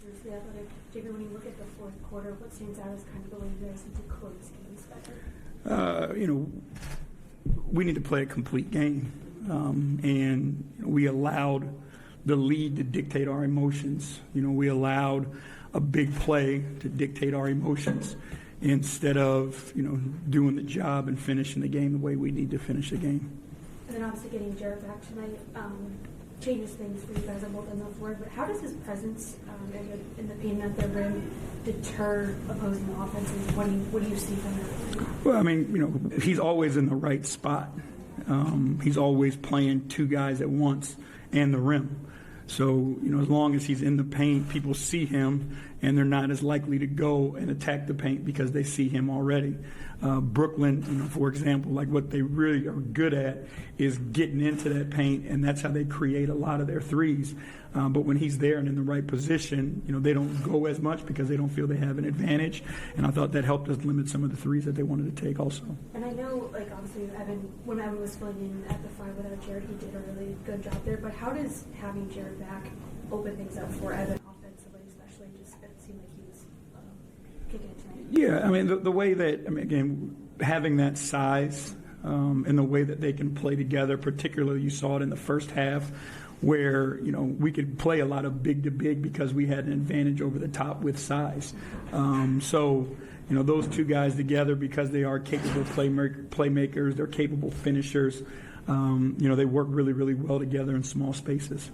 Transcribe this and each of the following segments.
versus the Athletic. JB, when you look at the fourth quarter, what stands out as kind of the way you guys need to close games better? We need to play a complete game. And we allowed the lead to dictate our emotions. We allowed a big play to dictate our emotions instead of, doing the job and finishing the game the way we need to finish the game. And then obviously getting Jarrett back tonight changes things for you guys on both ends of the floor. But how does his presence in the paint at the rim deter opposing offenses? What do you see from that? Well, he's always in the right spot. He's always playing two guys at once and the rim. So, as long as he's in the paint, people see him, and they're not as likely to go and attack the paint because they see him already. Brooklyn, for example, like what they really are good at is getting into that paint, and that's how they create a lot of their threes. But when he's there and in the right position, they don't go as much because they don't feel they have an advantage. And I thought that helped us limit some of the threes that they wanted to take also. And I know, obviously, when Evan was filling in at the 5 without Jared, he did a really good job there. But how does having Jared back open things up for Evan offensively, especially? Just it seemed like he was kicking it tonight. Yeah, the way that, again, having that size and the way that they can play together, particularly you saw it in the first half, where we could play a lot of big to big because we had an advantage over the top with size. So those two guys together, because they are capable playmakers, they're capable finishers. They work really, really well together in small spaces.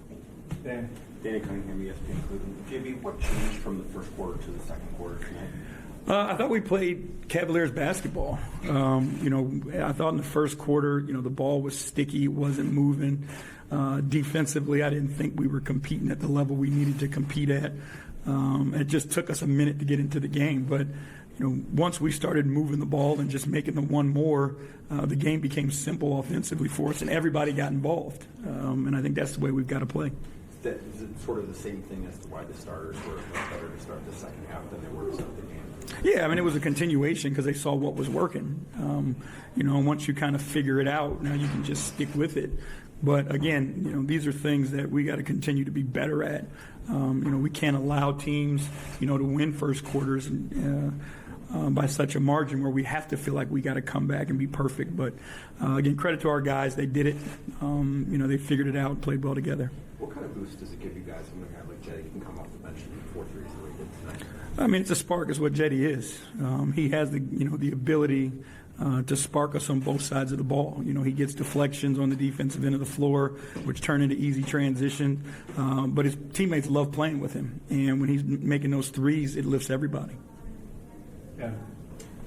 Danny Cunningham, ESPN Cleveland. JB, what changed from the first quarter to the second quarter tonight? I thought we played Cavaliers basketball. I thought in the first quarter, the ball was sticky, it wasn't moving. Defensively, I didn't think we were competing at the level we needed to compete at. It just took us a minute to get into the game. But, once we started moving the ball and just making the one more, the game became simple offensively for us, and everybody got involved. And I think that's the way we've got to play. Is it sort of the same thing as to why the starters were better to start the second half than they were to start the game? Yeah, it was a continuation because they saw what was working. Once you kind of figure it out, now you can just stick with it. But again, these are things that we got to continue to be better at. We can't allow teams, to win first quarters by such a margin where we have to feel like we got to come back and be perfect. But again, credit to our guys, they did it. They figured it out and played well together. What kind of boost does it give you guys when a guy like Cedi can come off the bench and do 4 threes the way he did tonight? It's a spark is what Cedi is. He has the ability to spark us on both sides of the ball. He gets deflections on the defensive end of the floor, which turn into easy transition. But his teammates love playing with him. And when he's making those threes, it lifts everybody. Yeah.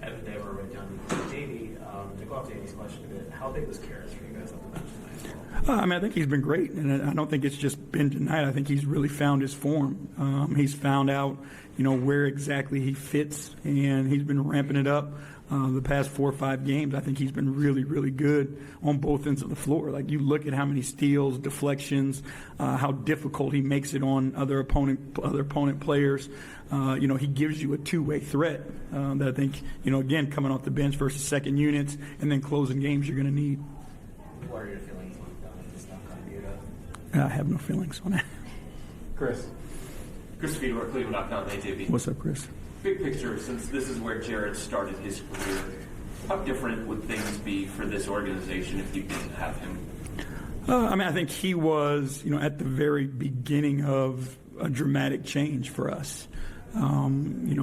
Evan, they were right down to JB. To go off Jamie's question a bit, how big was Karras for you guys on the bench tonight? I think he's been great, and I don't think it's just been tonight. I think he's really found his form. He's found out, where exactly he fits, and he's been ramping it up the past 4 or 5 games. I think he's been really, really good on both ends of the floor. Like, you look at how many steals, deflections, how difficult he makes it on other opponent players. He gives you a two-way threat that I think, again, coming off the bench versus second units and then closing games you're going to need. What are your feelings on this not going to be I have no feelings on that. Chris Fedor, Cleveland.com. Hey, JB. What's up, Chris? Big picture, since this is where Jared started his career, how different would things be for this organization if you didn't have him? I think he was, at the very beginning of a dramatic change for us.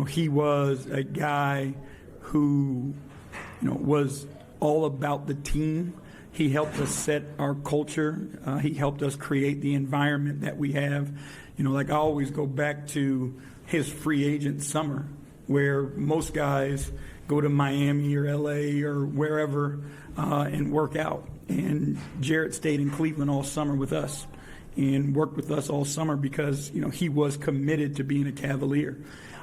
He was a guy who, was all about the team. He helped us set our culture. He helped us create the environment that we have. I always go back to his free agent summer, where most guys go to Miami or LA or wherever and work out. And Jarrett stayed in Cleveland all summer with us and worked with us all summer because, he was committed to being a Cavalier.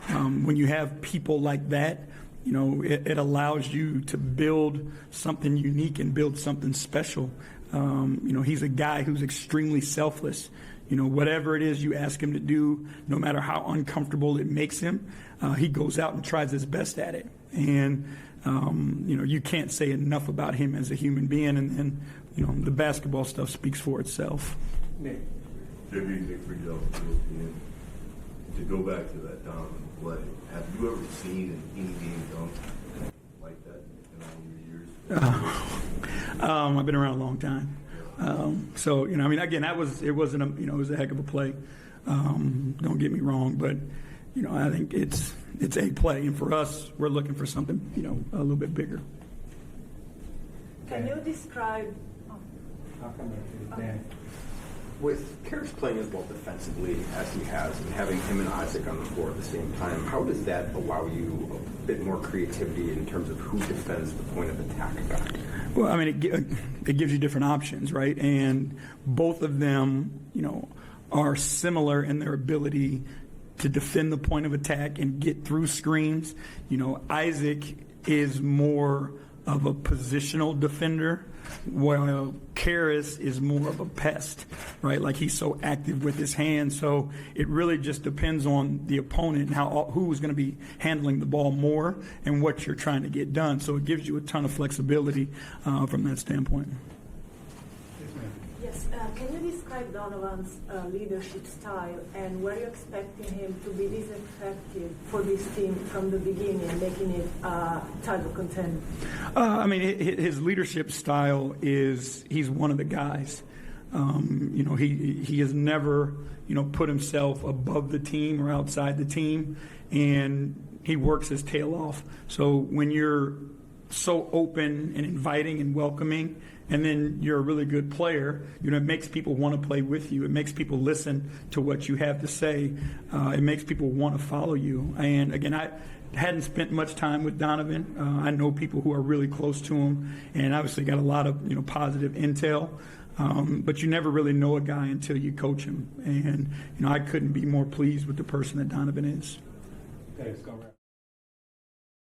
When you have people like that, it allows you to build something unique and build something special. He's a guy who's extremely selfless. Whatever it is you ask him to do, no matter how uncomfortable it makes him, he goes out and tries his best at it. And, you can't say enough about him as a human being. And the basketball stuff speaks for itself. Nick. JB, Nick Friedel, ESPN. to go back to that Donovan play, have you ever seen an in-game dunk like that in all your years? I've been around a long time. So, I mean, again, it wasn't it was a heck of a play. Don't get me wrong, but, I think it's a play. And for us, we're looking for something, a little bit bigger. Can you describe... With Karras playing as well defensively as he has, and having him and Isaac on the floor at the same time, how does that allow you a bit more creativity in terms of who defends the point of attack back? Well, I mean, it gives you different options, right? And both of them, are similar in their ability to defend the point of attack and get through screens. Isaac is more of a positional defender, while Karras is more of a pest, right? Like, he's so active with his hands. So it really just depends on the opponent and who's going to be handling the ball more and what you're trying to get done. So it gives you a ton of flexibility from that standpoint. Yes, can you describe Donovan's leadership style, and were you expecting him to be this effective for this team from the beginning, making it a title contender? I mean, his leadership style is he's one of the guys. He has never, put himself above the team or outside the team, and he works his tail off. So when you're so open and inviting and welcoming, and then you're a really good player, it makes people want to play with you. It makes people listen to what you have to say. It makes people want to follow you. And again, I hadn't spent much time with Donovan. I know people who are really close to him, and obviously got a lot of positive intel. But you never really know a guy until you coach him. And I couldn't be more pleased with the person that Donovan is. Okay, let's go.